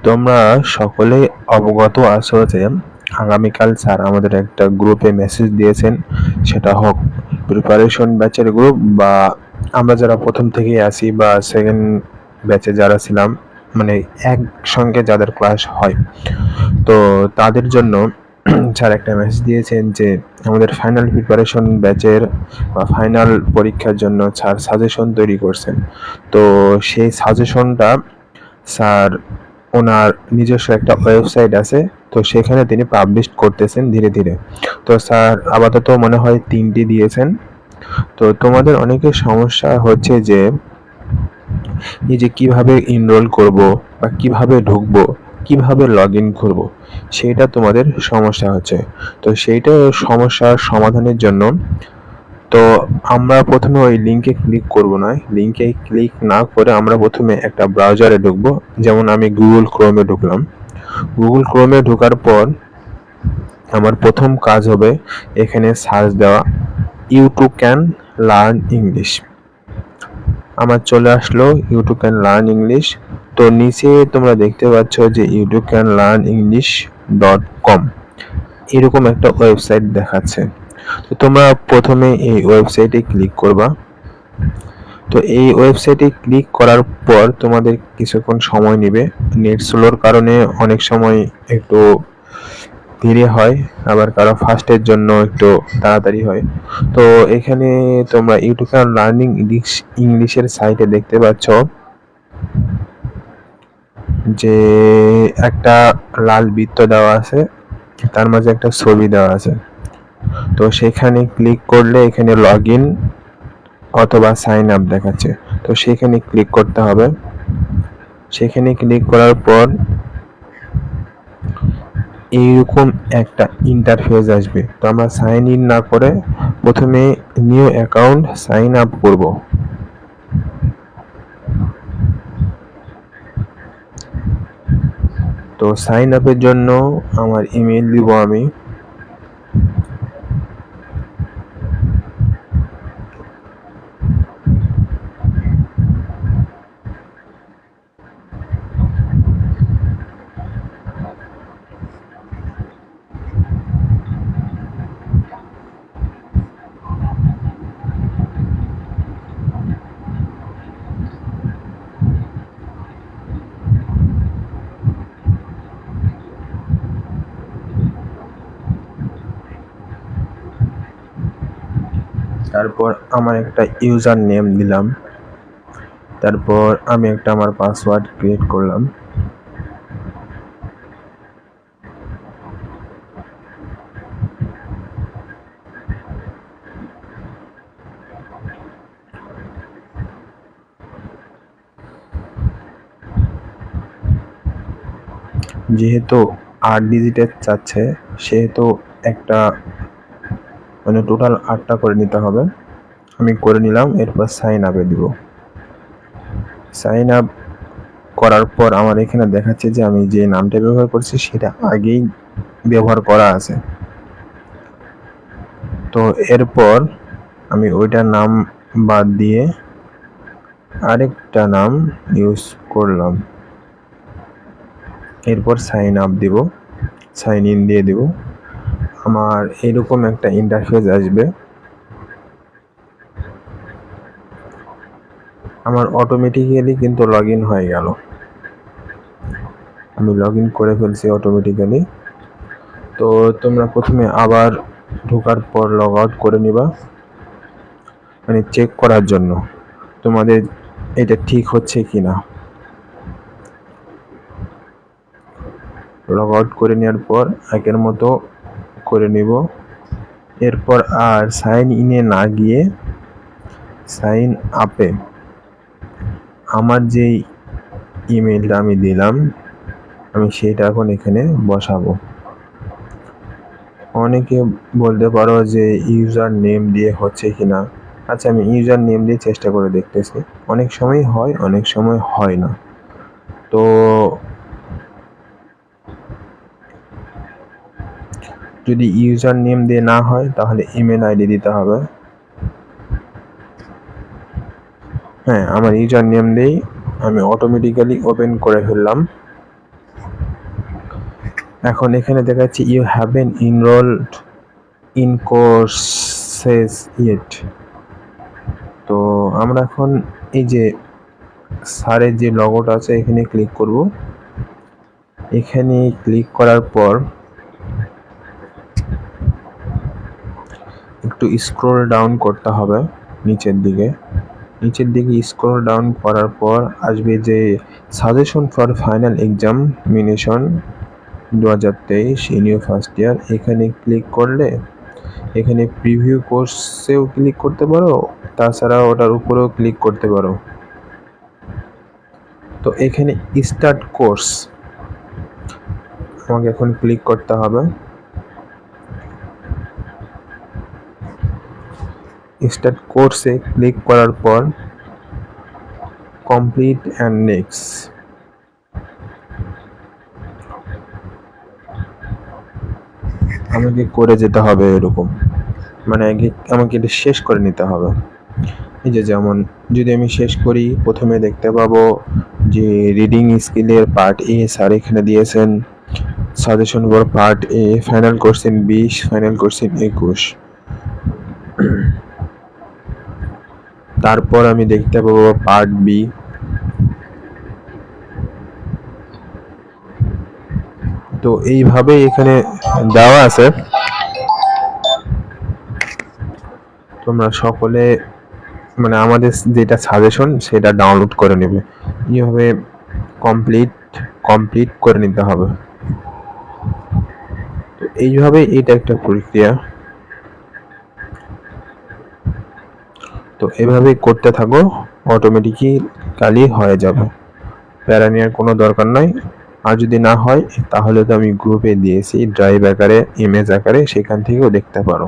তোমরা সকলেই অবগত আছো যে আগামীকাল স্যার আমাদের একটা গ্রুপে মেসেজ দিয়েছেন। সেটা হোক প্রিপারেশন ব্যাচের গ্রুপ বা আমরা যারা প্রথম থেকেই আছি বা সেকেন্ড ব্যাচে যারা ছিলাম, মানে একসঙ্গে যাদের ক্লাস হয়, তো তাদের জন্য স্যার একটা মেসেজ দিয়েছেন যে আমাদের ফাইনাল প্রিপারেশন ব্যাচের বা ফাইনাল পরীক্ষার জন্য স্যার সাজেশন তৈরি করছেন। তো সেই সাজেশনটা স্যার ওনার নিজস্ব একটা ওয়েবসাইট আছে, তো সেখানে তিনি পাবলিশ করতেছেন ধীরে ধীরে। তো স্যার আপাতত মনে হয় 3টি দিয়েছেন। তো তোমাদের অনেকের সমস্যা হচ্ছে যে এই যে কিভাবে এনরোল করব বা কিভাবে ঢুকবো, কিভাবে লগ ইন করবো, সেইটা তোমাদের সমস্যা হচ্ছে। তো সেইটা সমস্যার সমাধানের জন্য তো আমরা প্রথমে ওই লিঙ্কে ক্লিক করব না। লিঙ্কে ক্লিক না করে আমরা প্রথমে একটা ব্রাউজারে ঢুকবো। যেমন আমি গুগল ক্রোমে ঢুকলাম। গুগল ক্রোমে ঢোকার পর আমার প্রথম কাজ হবে এখানে সার্চ দেওয়া, ইউটিউব ক্যান লার্ন ইংলিশ। আমার চলে আসলো ইউটিউব ক্যান লার্ন ইংলিশ। তো নিচে তোমরা দেখতে পাচ্ছ যে YouTube can learn English .com এরকম একটা ওয়েবসাইট দেখাচ্ছে। তো তোমরা প্রথমে এই ওয়েবসাইটে ক্লিক করবা। তো এই ওয়েবসাইটে ক্লিক করার পর তোমাদের কিছুক্ষণ সময় নেবে। নেট স্লোর কারণে অনেক সময় একটু ধীরে হয়, আবার কারো ফাস্টের জন্য একটু তাড়াতাড়ি হয়। তো এখানে তোমরা ইউটিউব লার্নিং ইংলিশের সাইটে দেখতে পাচ্ছ যে একটা লাল বৃত্ত দেওয়া আছে, তার মাঝে একটা ছবি দেওয়া আছে। তো সেখানে ক্লিক করলে এখানে লগ ইন অথবা সাইন আপ দেখাচ্ছে। তো সেখানে ক্লিক করতে হবে। সেখানে ক্লিক করার পর এইরকম একটা ইন্টারফেস আসবে। তো আমরা সাইন ইন না করে প্রথমে নিউ অ্যাকাউন্ট সাইন আপ করব। তো সাইন আপের জন্য আমার ইমেল দিব আমি। তারপর আমার একটা ইউজার নেম দিলাম। তারপর আমি একটা আমার পাসওয়ার্ড ক্রিয়েট করলাম। যেহেতু 8 ডিজিটের চাচ্ছে, সেহেতু একটা মানে টোটাল 8টা করে নিতে হবে। আমি করে নিলাম। এরপর সাইন আপে দিব। সাইন আপ করার পর আমার এখানে দেখাচ্ছে যে আমি যে নামটা ব্যবহার করছি সেটা আগেই ব্যবহার করা আছে। তো এরপর আমি ওইটার নাম বাদ দিয়ে আরেকটা নাম ইউজ করলাম। এরপর সাইন আপ দিব, সাইন ইন দিয়ে দিব। আমার এরকম একটা ইন্টারফেস আসবে। আমার অটোমেটিক্যালি কিন্তু লগ ইন হয়ে গেল। আমি লগ ইন করে ফেলছি অটোমেটিক্যালি। তো তোমরা প্রথমে আবার ঢোকার পর লগ আউট করে নিবা, মানে চেক করার জন্য তোমাদের এটা ঠিক হচ্ছে কিনা। লগ আউট করে নেওয়ার পর আগের মতো করে নিব। এরপর আর সাইন ইনে না গিয়ে সাইন আপে আমার যেই ইমেলটা আমি দিলাম আমি সেটা এখন এখানে বসাবো। অনেকে বলতে পারো যে ইউজার নেম দিয়ে হচ্ছে কিনা। আচ্ছা, আমি ইউজার নেম দিয়ে চেষ্টা করে দেখতেছি। অনেক সময় হয়, অনেক সময় হয় না। তো যদি ইউজার নেম দিয়ে না হয় তাহলে ইমেল আইডি দিতে হবে। হ্যাঁ, আমার ইউজার নেম দিয়েই আমি অটোমেটিক্যালি ওপেন করে ফেললাম। এখন এখানে দেখাচ্ছি you haven't enrolled in courses yet. তো আমরা এখন এই যে স্যারের যে লগোটা আছে এখানে ক্লিক করব। এখানে ক্লিক করার পর একটু স্ক্রল ডাউন করতে হবে নিচের দিকে। স্ক্রল ডাউন করার পর আসবে যে suggestion for final examination 2023 in your first year. এখানে ক্লিক করলে এখানে প্রিভিউ কোর্সেও ক্লিক করতে পারো, তাছাড়া ওটার উপরেও ক্লিক করতে পারো। তো এখানে স্টার্ট কোর্স আমাকে এখন ক্লিক করতে হবে। স্টার্ট কোর্সে ক্লিক করার পর কমপ্লিট অ্যান্ড নেক্সট আমাকে করে যেতে হবে এরকম, মানে আগে আমাকে এটা শেষ করে নিতে হবে। এই যে যেমন যদি আমি শেষ করি, প্রথমে দেখতে পাবো যে রিডিং স্কিলের পার্ট এ স্যার এখানে দিয়েছেন suggestion for part A, final question 20, final question 21। তারপর আমি দেখতে পাবো পার্ট বি। তো এইভাবে এখানে দেওয়া আছে, তোমরা সকলে মানে আমাদের যেটা সাজেশন সেটা ডাউনলোড করে নেবে। এইভাবে কমপ্লিট করে নিতে হবে। তো এইভাবে এটা একটা প্রক্রিয়া। তো এভাবেই করতে থাকো, অটোমেটিক্যালি হয়ে যাবে, প্যারা নেওয়ার কোনো দরকার নাই। আর যদি না হয় তাহলে তো আমি গ্রুপে দিয়েছি ড্রাইভ আকারে, ইমেজ আকারে, সেখান থেকেও দেখতে পারো।